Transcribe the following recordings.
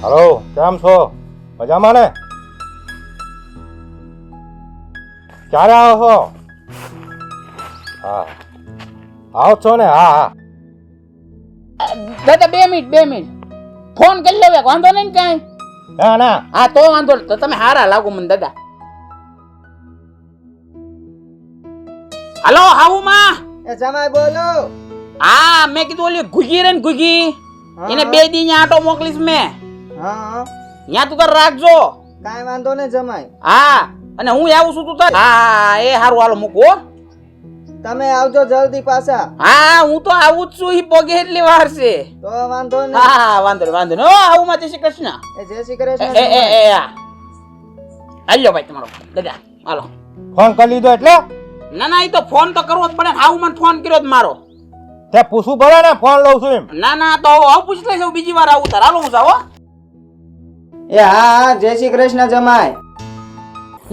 Hello, કેમ છો? મજામાં ને? ક્યારે આવો છો? હા, આવો છો ને? હા હા. દાદા 2 મિનિટ ફોન કરી લો, વાંધો નહીં કાંઈ? ના ના. હા તો વાંધો નહીં, તો તમે હારા લાગો મને દાદા. હલો હાઉ માં. એ જમાઈ બોલો. હા મેં કીધું ઓલી ગુગી રે ને ગુગી, એને 2 દી ન્યા આટો મોકલીશ મેં. હા ન્યા તું તાર રાખજો. કાઈ વાંધો નહીં જમાઈ. હા અને હું આવું છું તું તાર. હા એ હારું, હાલો મૂકો. તમે આવજો જલ્દી પાછા. હા હું તો આવું જ છું, ઈ પોગે એટલી વાર છે. તો વાંધો નહીં. હા વાંધો નહીં. ઓ આવું માં જય શ્રી કૃષ્ણ. એ જય શ્રી કૃષ્ણ. હાલ્યો ભાઈ તમારો દાદા, હાલો. ફોન કરી લીધો એટલે? ના ના, ઈ તો ફોન તો કરવો જ પડે ને. હાઉ મને ફોન કર્યો જ મારો. તે પૂછવું પડે ને, ફોન લઉં છું એમ. ના ના, તો આવું પૂછી લઈશ બીજી વાર આવું તાર. હાલો હું જાવ. એ હા જય શ્રી કૃષ્ણ જમાઈ.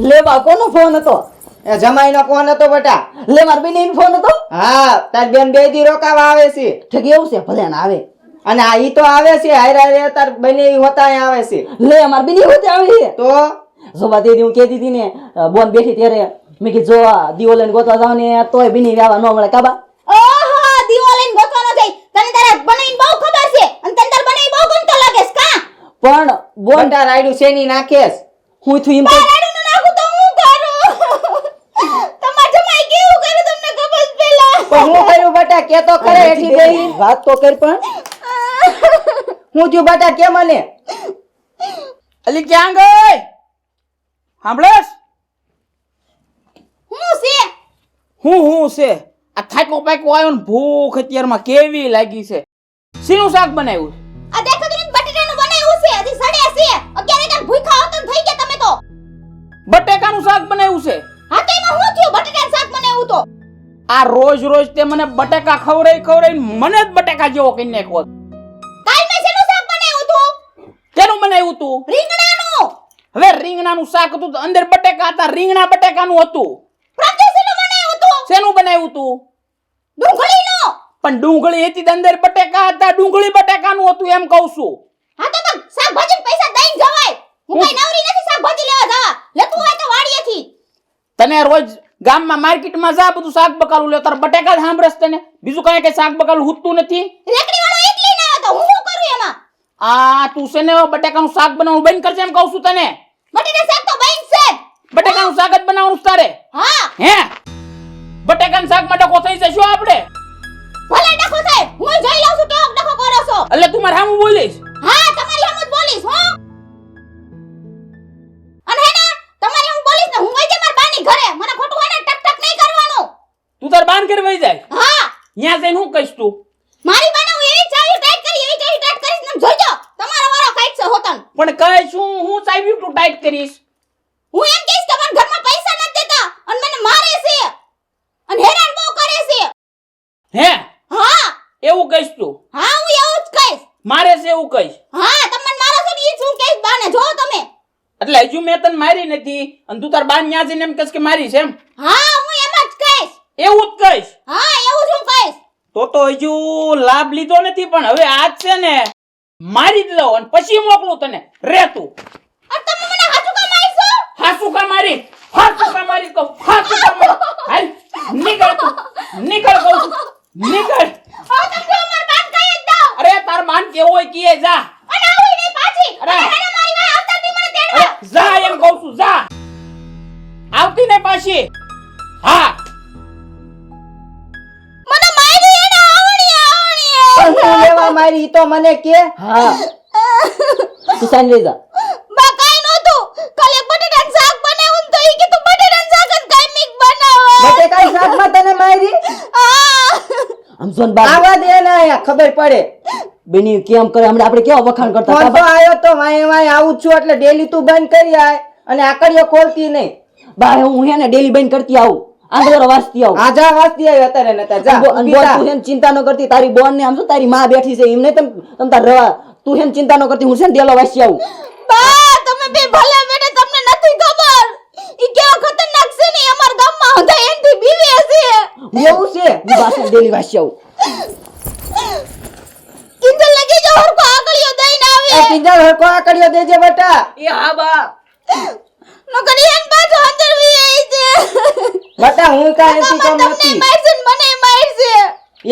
લે બા કોનો ફોન હતો? એ જમાઈ નો ફોન હતો બેટા. લે માર બેન ફોન હતો. હા તાર બેન 2 દી રોકાવા આવે છે. ઠીક એવું છે, ભલે ને આવે. અને આ ઈ તો આવે છે હારે હારે તાર બને હોતા અહીં આવે છે. લે માર બેન હોતે આવી. તો જોબા દીદી હું કહેતી હતી ને, બોન બેઠી ત્યારે મેં કીધું જો દીવો લઈને ગોતવા જાવ ને તોય બીની વ્યાવા ન મળે કાબા. ઓહો દીવો લઈને ગોતવાનો જાય. તને તારા બનાઈને બહુ ખબર છે અને તને તાર બનાઈ બહુ ગમતો લાગે છે કા? પણ બોન બોંડા રાયડું શેની નાખેસ. હું થયું એમ બારાડું ન નાખું તો હું કરું. તમાર જમાઈ કેવું કર્યું તમને ખબર જ પેલા. પણ હું કર્યું બેટા કે તો કરે એઠી બેહી. વાત તો કર પણ હું થયું બેટા કે મને. અલી ક્યાં ગઈ? સાંભળેસ? હું છે? હું છે? આ થાકો પાકો આવ્યો ને ભૂખ અત્યારમાં કેવી લાગી છે. શીનું શાક બનાવ્યું? આ દેખો તો બટેટાનું બનાવ્યું છે. હજી સડે છે. અત્યારે કાન ભૂખા હોત ને થઈ ગયા તમે તો. બટેકાનું શાક બનાવ્યું છે. હા તો એમાં હું થયું? બટેટાનું શાક બનાવ્યું તો. આ રોજ રોજ તે મને બટેકા ખવડાવી મને જ બટેકા જેવો કરી નાખ્યો. કાલ મેં શેનું શાક બનાવ્યું તું? કેનું બનાવ્યું તું? રીંગણાનું. હવે રીંગણાનું શાક હતું તો અંદર બટેકા હતા. રીંગણા બટેકાનું હતું. પ્રત્યે શેનું બનાવ્યું તું? શેનું બનાવ્યું તું? ડુંગળીનું. પણ ડુંગળી હતી તો અંદર બટેકા હતા. ડુંગળી બટેકાનું હતું એમ કહું છું. હા તો પણ શાકભાજીના પૈસા દઈને જવાય. હું કઈ નવરી નથી શાકભાજી લેવા જવા. લેતું હોય તો વાડીએથી. તને રોજ ગામમાં માર્કેટમાં જા બધું શાક બકાલું લે. તાર બટેકા જ સાંભળસ તને. બીજું કઈ શાક બકાલું હુતતું નથી. રેકડી વાળો એક લઈને આવ્યો તો હું શું કરું એમાં? આ તું છે ને બટેકાનું શાક બનાવવાનું બંધ કરજે એમ કહું છું તને. બટેટા શાક તો બની છે. બટેકાનું શાક જ બનાવવાનું છે તારે. હા હે બટેકાનું શાક માં ડખો થઈ જશો આપણે. ભલે ડખો થાય. હું જોઈ લઉં છું કેવો ડખો કરો છો. એટલે તું મારે સામું બોલીશ. હા તમારી સામે જ બોલીશ હું. અને હે ને તમારી હું બોલીશ ને હું વઈ જાય માર બાની ઘરે. મને ખોટું હોય ને ટક ટક નહીં કરવાનું. તું તાર બાન કરી વઈ જાય. હા ન્યા જઈને હું કહીશ તું? મારી બાને હું એવી ચાવી ટાઈટ કરી કરીશ ને જોઈજો તમારો વારો કાઈટ છે હોતન. પણ કહીશ હું ચાવી તું ટાઈટ કરીશ. હું એમ કહીશ કે મને ઘરમાં પૈસા નથી દેતા અને મને મારે છે અને હેરાન બહુ કરે છે. હે હા એવું કહીશ તું? હા હું એવું જ કહીશ. મારે છે એવું કહીશ. હા તમે મને મારો છો ને ઈ શું કહીશ બાને જો તમે. એટલે હજુ મેં તને મારી નથી અને તું તાર બાન ન્યા જઈને એમ કહીશ કે મારી છે એમ? હા હું એમ જ કહીશ. એવું જ કહીશ. હા એવું જ હું કહીશ. તો હજુ લાભ લીધો નથી પણ હવે આજ છે ને મારી જ લઉં અને પછી મોકલું તને. રે તું અને તમે મને હાચું કામ આઈছো? હાસુ કા મારી કહું. હાસુ કા મારી. હાલ નીકળ તું. નીકળ કહું છું. નીકળ. હા તમે જો માર બાન કહી જ દો. અરે તાર બાન કેવો હોય કીએ જા. અને આવું નહીં પાછી. અરે. અને હેને મારી વાય આવતા દી મને અરે તેડવા. જા એમ કહું છું જા. આવતી ને પાછી. હા મને મારી એને આવણી. પણ હું લેવા મારી ઈ તો મને કે. હા તું સાંજ લઈ જા. બા કાઈ નહોતું. કાલે બટેટાનું શાક બનાવ્યું તો ઈ કે તું બટેટાનું શાક જ કાઈ બનાવો. બટેકાઈ શાકમાં તને મારી. આમ જોન બા આવા દે ને આયા ખબર પડે. બેની કેમ કરે હમણાં આપણે કેવા વખાણ કરતા ફોન તો કાબા. આયો તો વાય વાય આવું જ છું એટલે ડેલી તું બંધ કરી આય અને આકડીઓ ખોલતી નહીં. બા હું હે ને ડેલી બંધ કરતી આવું. આંધળો વાસતી આવું. આજા વાસતી આવ્યો અત્યારે નતા જા અને ઊભી બોન થા. તું હેન ચિંતા ન કરતી. તારી બોન ને આમ શું તારી માં બેઠી છે એમને તમ તાર રવા. તું હેન ચિંતા ન કરતી. હું છે ને ડેલો વાસી આવું. બા તમે બે ભલે બેટે તમને નથી ખબર. ઈ કેવો ખતરનાક છે ને અમાર ગામમાં હતા એનથી બીવે છે. એવું છે હું બાસે ડેલી વાસી આવું. કિંજલ લગી જો હરકો આગળિયો દઈને આવે. આ કિંજલ હરકો આકડીઓ દેજે બેટા. એ હા બા. નકરી એન પાછો અંદર વી આવી છે બેટા હું કાંઈ નથી તમને કેમ નથી. મારશે ને મને મારશે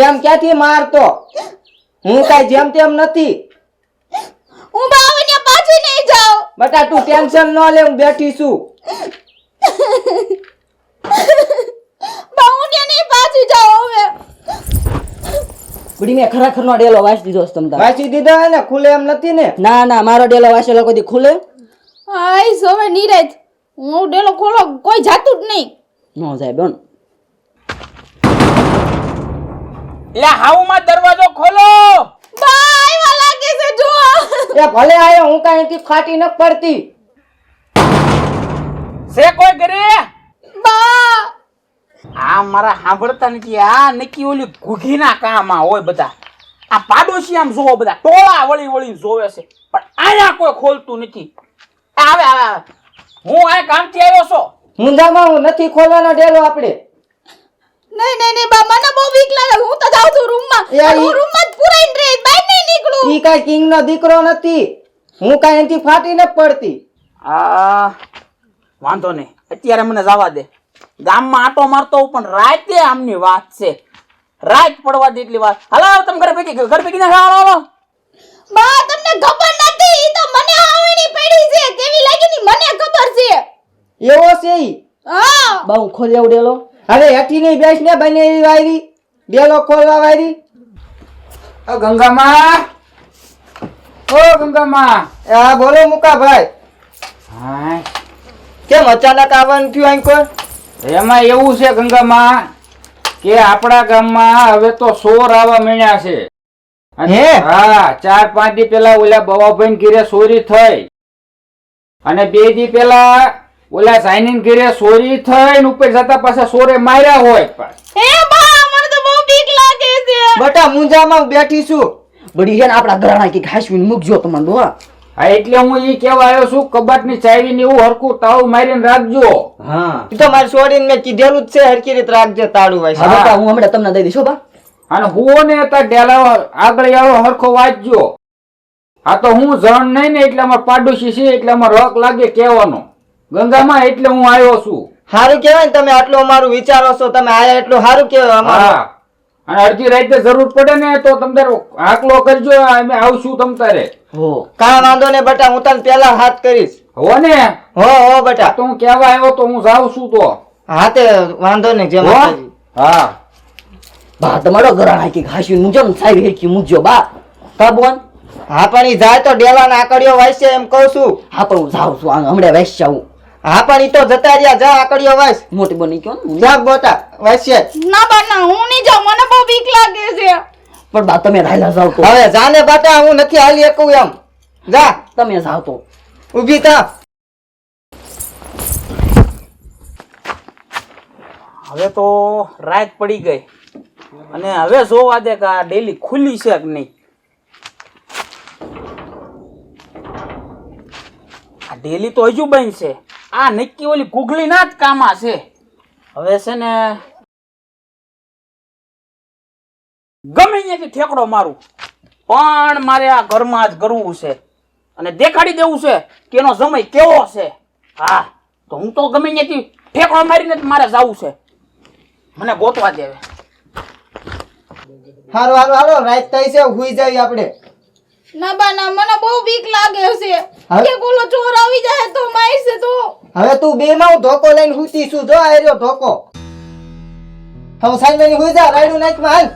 એમ ક્યાંથી મારતો? હું કાંઈ જેમ તેમ નથી. હું બાવને પાછી નહીં જાઉં બેટા તું ટેન્શન ન લે, હું બેઠી છું. બાવને નહીં પાછી જાઉં હવે બુડી મેં ખરેખરનો ડેલો વાંચી દીધો છે તમ તાર. વાંચી દીધા હે ને, ખુલે એમ નથી ને? ના ના મારો ડેલો વાંચેલો કોઈ દી ખુલે હાય હવે નીરજ હું ડેલો ખોલો કોઈ જાતું જ નહીં ન જાય બેન. લે હાઉમાં દરવાજો ખોલો. બા આવ્યા લાગે છે જો એ ભલે આયો, હું કાંઈ અહીંથી ફાટી ન પડતી. છે કોઈ ઘરે? બા આ મારા સાંભળતા નથી. આ નક્કી ઓલી ગુઢીના કામમાં હોય બધા. આ પાડોશી આમ જોવો બધા ટોળા વળી વળી જોવે છે પણ આયા કોઈ ખોલતું નથી. આવે આવે આવે. હું આ કામથી આવ્યો છો. મુંજામાં હું નથી ખોલવાનો ડેલો આપણે. નહીં નહીં નહીં બા મને બહુ બીક લાગે હું તો જાઉં છું રૂમમાં એ આ હું રૂમમાં જ પુરાઈને રહી બહાર નહીં નીકળું ઈ કાંઈ કિંગનો દીકરો નથી. હું કાંઈ અહીંથી ફાટી ન પડતી. આ વાંધો નહીં અત્યારે મને જવા દે. ગામમાં આટો મારતો હોઉં પણ રાતે આમની વાત છે. રાત પડવા દે એટલી વાત. હાલો તમે ઘરે ભેગી ના હાલો. બા તમને ખબર નથી ઈ તો મને આવણી પડી છે કેવી લાગી ની મને ખબર છે એવો છે ઈ. હા બા હું ખોલી આવું ડેલો. હવે હેઠી નહીં બેસ ને બને એવી વાયરી ડેલો ખોલવા વાયરી. ઓ ગંગામાં, ઓ ગંગામાં. હા બોલો મુકાભાઈ. હા, કેમ અચાનક આવવાનું થયું આંકોર? એમાં એવું છે ગંગામાં કે આપણા ગામમાં હવે તો સોર આવવા માંડ્યા છે. અને હે? હા, 4-5 દી પેલા ઓલા બવાભાઈ ઘરે ચોરી થઈ અને 2 દી પેલા ઓલા સાઈની ઘરે ચોરી થઈ ને ઉપર જતા પાછા સોરે માર્યા હોય પાછા. હે બા મને તો બહુ બીક લાગે છે બટા મુંજામાં બેઠી છું. બડી છે ને આપણા ઘરના કે ઘાસવીને મૂકજો તમને દો. હા, એટલે હું ઈ કહેવા આવ્યો છું કબાટની ચાવી ને એવું હરખું તાળું મારીને રાખજો. હા ઈ તો મારી છોડીને મેં કીધેલું જ છે હરખી રીતે રાખજે તાળું હા વાય. બેટા હું હમણાં તમને દઈ દઈશ હો બા. અને હું ને તા ડેલા આગળ આવો હરખો વાંચજો. આ તો હું જણ નહીં ને એટલે અમાર પાડોશી છે એટલે અમાર હક લાગે કહેવાનો. ગંગામાં એટલે હું આવ્યો છું. સારું કહેવાય ને તમે આટલું અમારું વિચારો છો, તમે આયા એટલું સારું કહેવાય અમારું. હા, અને અડધી રાતે જરૂર પડે ને તો તમ તારે આકલો કરજો, અમે આવશું તમ તારે. હો કાંઈ વાંધો ને બટા, હું તને પેલા હાથ કરીશ. હો ને? હો હો આ બટા. તો હું કહેવા આવ્યો તો હું જાઉં છું તો. હાથે વાંધો નહીં જેમ હો? માતાજી. હા, બા તમારો ઘરના કે ઘાસવીને મૂકજો ને સાહેબ હેઠી મૂકજો બા. કા બોન? હા પણ ઈ જાય તો ડેલાના આકડીઓ વાયસે એમ કહું છું. હા પણ હું જાઉં છું હમણાં વાંચી આવું. હા પણ ઈ તો જતા રહ્યા, જા આકડીઓ વાયસ. મોટી બની ગયો ને હું. જા બોટા વાયસે. ના બા ના હું નહીં જાઉં મને બહુ બીક લાગે છે પણ બા તમે રાયલા જાવ તો. હવે જાને બાટા, હું નથી હાલી શકું એમ. જા તમે જાવ તો. ઊભી થા. હવે તો રાત પડી ગઈ અને હવે જોવા દે કે આ ડેલી ખુલ્લી છે કે નહીં. આ ડેલી તો હજુ બંધ છે. આ નક્કી ઓલી ગુગલી ના જ કામા છે. હવે છે ને ગમે ત્યાંથી ઠેકડો મારું પણ મારે આ ઘરમાં જ કરવું છે અને દેખાડી દેવું છે કે એનો સમય કેવો છે. હા તો હું તો ગમે ત્યાંથી ઠેકડો મારીને જ મારે જવું છે. મને ગોતવા દેવે. હારું હારું હાલો, રાત થઈ છે, હુઈ જાવી આપણે. ના બા ના મને બહુ બીક લાગે છે હવે? કે કોલો ચોર આવી જાય તો મારશે તો હવે તું બે માં હું ધોકો લઈને હુતી છું. જો આ રહ્યો ધોકો. હવે સાઈન હુઈ જા, રાયડું નાખમાં હાલ.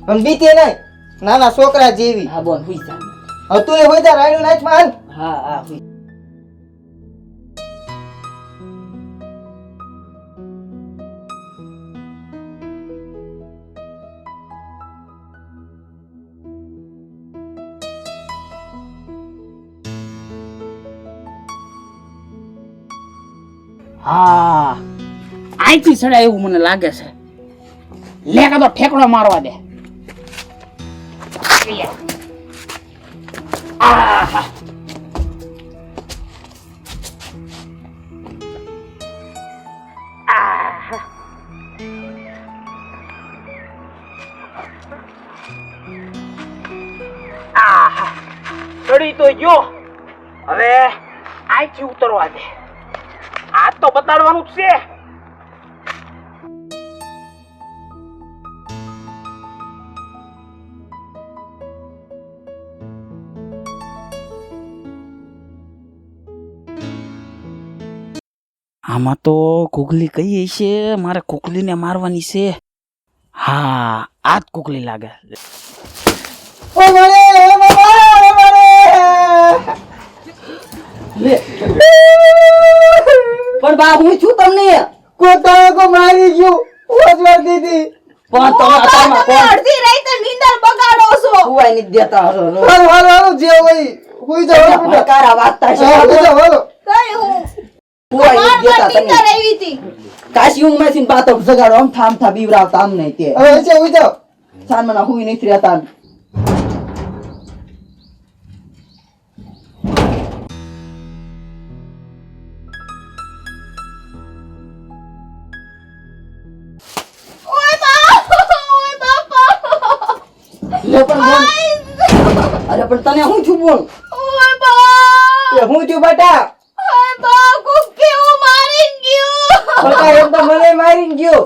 પણ બીતી નહીં, નાના છોકરા જેવી. હા બોન હુઈ જા. હવે તું એ હુઈ જા, રાયડું નાખમાં હાલ. હા હા હુઈ. હા અહીંથી સડાય એવું મને લાગે છે. લે કાં તો ઠેકડો મારવા દે. આહા. આહા. આહા. હવે આઈથી ઉતરવા દે. આ તો બતાડવાનું જ છે. આમાં તો કુકલી કઈ છે? મારે કુકલીને મારવાની છે. હા, આ જ કુકલી લાગે. ઓ મારે બાબા મારે લે પણ બા હું છું તમને કોતા કો મારી ગયો ઓજવાર દીદી પણ તમે અત્યારમાં તમે કોણ અડધી રાતે નીંદર બગાડો છો. હુવાય નથી દેતા હરો હાલો હાલો હાલો જે હોય હુઈ જાઓ બેટા ભડકારા વાગતા છે હુઈ જાઓ હાલો કઈ હું હુવાય નથી દેતા નીંદર તમે આવી હતી. કાશી ઊંઘ માંથી પાતો જગાડો આમ થામ થા બીવરાવતા આમ નહીં તે હવે છે હુઈ જાઓ સાનમના હુઈ નથી રહેતા ઓય બાપા લે પણ બોલ અરે પણ તને હું છું બોલ ઓય બા એ હું થયું બેટા ઓય બા કોક કેવું મારી ગયું. બેટા એમ તો મને મારીને ગયો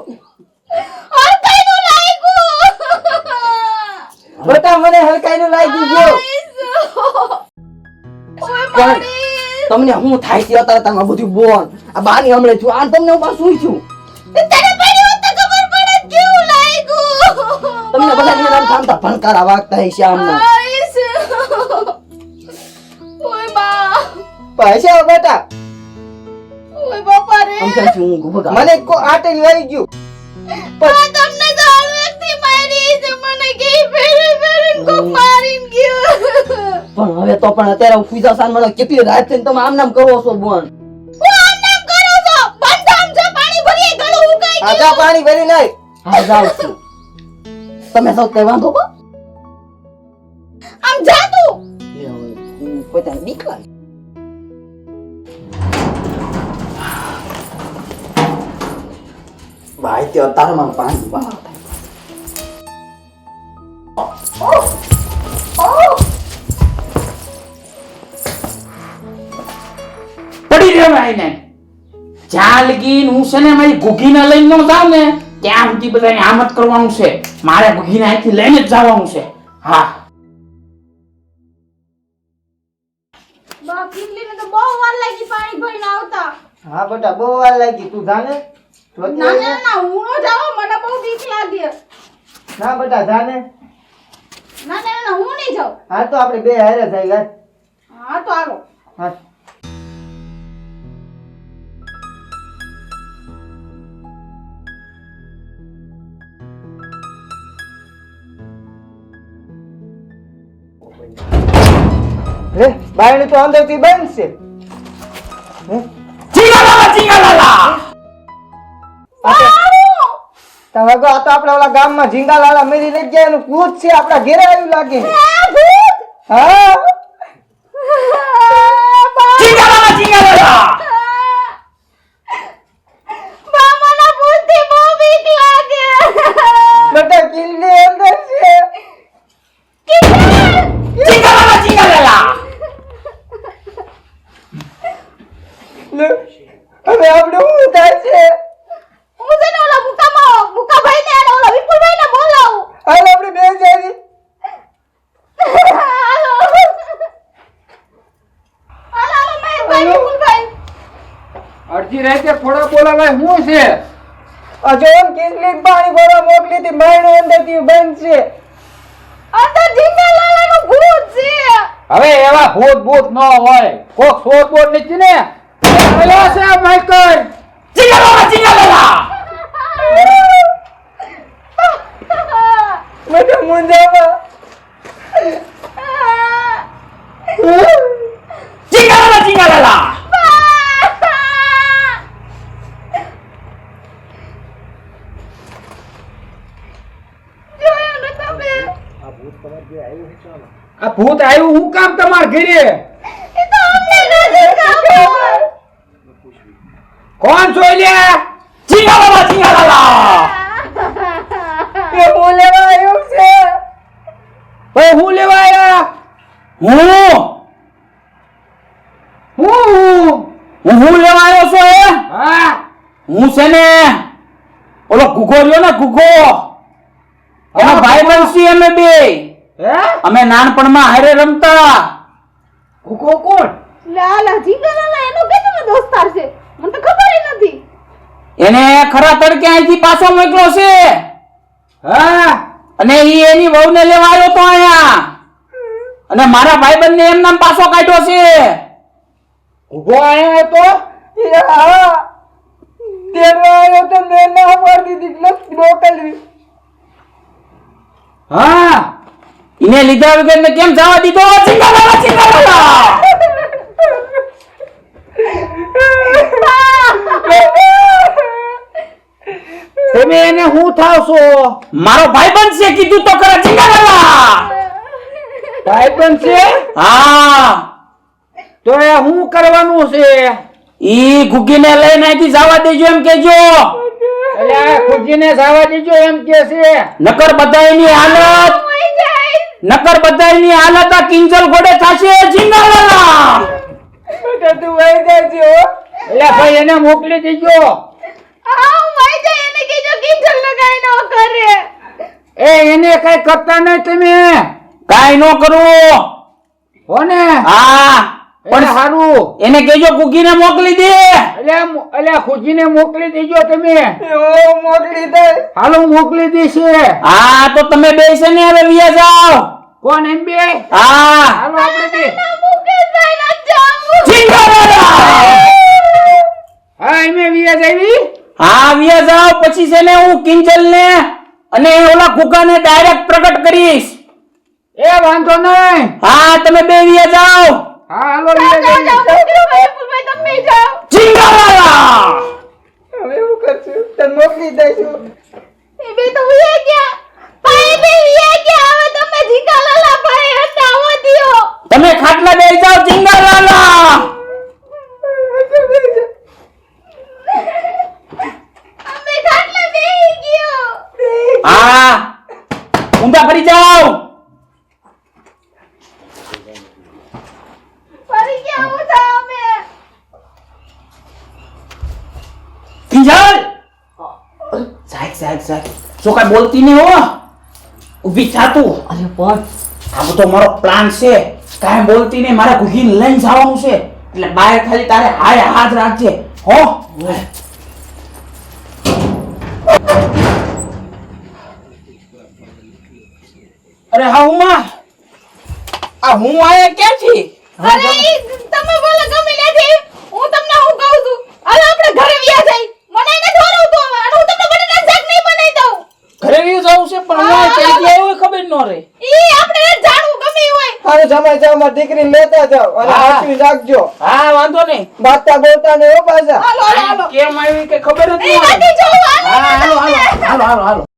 હરકાઈનું લાગ્યું. બેટા મને હલકાઈનું લાગી ગયો ઓય પણ મારી તમને હું થાય છે અત્યારે તમે બધું બોલ આ બાની હમણે છું આ તમને હું પાછું છું તને પડી હોત તો ખબર પડે કેવું લાગ્યું. તમને બધા ને આમ થામતા ભણકારા વાગતા હશે આમના આઈસ. ઓય બા પૈસા બેટા ઓય બાપા રે આમ થાય હું ભગા મને કો આટે વાઈ ગયું આ તમને તો હળવેકથી મારી છે. મને કે ફેરી કોક મારીને ગયું. પણ હવે તો પણ અત્યારે હું પૂજા સાન મને કેટલી રાત થઈને તમે આમ નામ કરો છો બોન હું આમ નામ કરું છું. બંધામ છે પાણી ભરીએ ગળું ઉકાઈ ગયું. આજા પાણી ભરી નાખ હા જાવ છું તમે સૌ કઈ વાંધો કો આમ જા તું. લે હવે હું પોતાને બીક લાગે ભાઈ તે તારમાં પાણી બહાર પડી રહ્યો આઈને. જ્યાં લગીન હું છે ને મારી ઘૂઘીને લઈને ન જાઉં ને ત્યાં સુધી બધાને આમ જ કરવાનું છે. મારે ઘૂઘીને અહીંથી લઈને જ જવાનું છે. હા, બા કિટલીને તો બહુ વાર લાગી પાણી ભરીને આવતા. હા બેટા બહુ વાર લાગી તું જાને જોતી ના હોય ના ને? ના હું ન જાઉં. મને બહુ બીક લાગે. ના બેટા જાને ના ના ના હું નહીં જાઉં. હા તો આપણે બે હારે થઈ ગયા હા તો હાલો. હા રે બાયણી તો અંદરથી બંધ છે હે? ચીંગાલાલા. તો વગો આ તો આપણા ઓલા ગામમાં ઝીંગાલાલા મેરી લઈ ગયા એનું ભૂત છે આપણા ઘેરે આવ્યું લાગે હા ચીંગાલાલા, ચીંગાલાલા. બા મને ભૂતથી બહુ બીક લાગે. બેટા કિલ્લી અંદર છે ચીંગાલાલા, ચીંગાલાલા. લે, હવે આપણે શું થાય છે હું છે ને ઓલા મુકાભાઈ ને અને ઓલા વિપુલભાઈ ને બોલાવું. હાલ આપણે બે જઈએ હાલો. હાલો હાલો મહેશભાઈ વિપુલભાઈ. અડધી રાતે ફોડા બોલાવાય શું છે? આ જોન કિલ્લી પાણી ભરવા મોકલી હતી બાયણું અંદરથી બંધ છે અંદર ઝીંગાલાલાનું ભૂત છે. હવે એવા ભૂત ભૂત ન હોય કોક શોધ બોધ નથી ને પેલો છે માઈકલ. ચીંગાલાલા, ચીંગાલાલા. બેટા મુંજામાં ચીંગાલાલા, ચીંગાલાલા. જોયું ને તમે? આ ભૂત આવ્યું હું કામ તમાર ઘરે? એ તો અમને નથી ખબર. કોણ છો લ્યા? ચીંગાલાલા, ચીંગાલાલા. એ હું લેવા આવ્યું છે ભાઈ હું લેવા આયા? હું હું લેવા આવ્યો છું એ હા હું છે ને ઓલો ગુગો રહ્યો ને ગુગો એનો ભાઈ બનશી અમે બે હે અમે નાનપણમાં હારે રમતા ભૂકો કોણ લાલા જીંગાલાલા એનો કે તમે દોસ્તાર છે મને તો ખબર ય નથી. એને ખરા તડકે અહીંથી પાછો મોકલો છે હા અને ઈ એની વહુને લેવા આવ્યો તો અહીંયા અને મારા ભાઈબંધને એમ નામ પાછો કાઢ્યો છે ઉભો આયા તો હા ઈને લીધા વગર ને કેમ જવા દીધો ચિંગાલાલા ચિંગાલાલા તમે એને હું થાવ છો મારો ભાઈબંધ છે કીધું તો ખરા ચિંગાલાલા ભાઈબંધ છે હા તો એ હું કરવાનું છે ઈ ગુગીને લઈને અહીંથી જવા દેજો એમ કેજો એટલે આ ખુરશીને જવા દીજો એમ કે છે નકર બધાયની હાલત નકર બધાયની હાલત આ કિંજલ ઘોડે થાશે ચિંગાલાલા એટલે ભાઈ એને મોકલી દેજો એ એને કઈ કરતા નહીં તમે કાઈ નો કરું હોને હા પણ પણ સારું એને કેજો ગુગીને મોકલી દે એટલે ખુરશીને મોકલી દેજો તમે હાલો મોકલી દેશે હા તો તમે બે છે ને હવે વિયા જાઓ કોણ એમ બે હા હાલો આપણે બે ચિંગાલાલા હા એમે વિયા જાવી હા વિયા જાઓ પછી છે ને હું કિંજલ ને અને ઓલા ગુગાને ડાયરેક્ટ પ્રગટ કરીશ એ વાંધો નહીં હા તમે બે વિયા જાઓ હા હાલો વિયા જાવી ચિંગાલાલા તમે ખાટલા બેસી જાઓ ચિંગાલાલા હા ઊંધા ફરી જાઓ કિંજલ સાહેબ શું કાંઈ બોલતી નહીં હો ઊભી થા તું અરે પણ આ બધો મારો પ્લાન છે કાંઈ બોલતી નહીં મારે ઘૂઘીને લઈને જવાનું છે એટલે બહાર ખાલી તારે હાય હાથ રાખજે હો અરે હા ઉમા આ હું આયા ક્યાંથી અરે ઈ તમે બોલો ગમે નથી હું તમને હું કહું છું હાલો આપણે ઘરે વ્યા જઈ મને એને ધોરું તો અને હું તમને બટેટા શાક નહીં બનાવી દઉં ઘરે વ્યુ જવું છે પણ હું ક્યાં ગયા હોય ખબર ન રહે ઈ આપણે જાણવું ગમે હોય હારું જમાઈ જાવ મારી દીકરી લેતા જાવ અને હા. સાચવી રાખજો હા વાંધો નહીં બાતા બોલતા ને ઓ પાછા હાલો હાલો કેમ આવી કે ખબર જ ઈ ન હોય નથી જોવું હા હાલો હાલો હાલો હાલો હાલો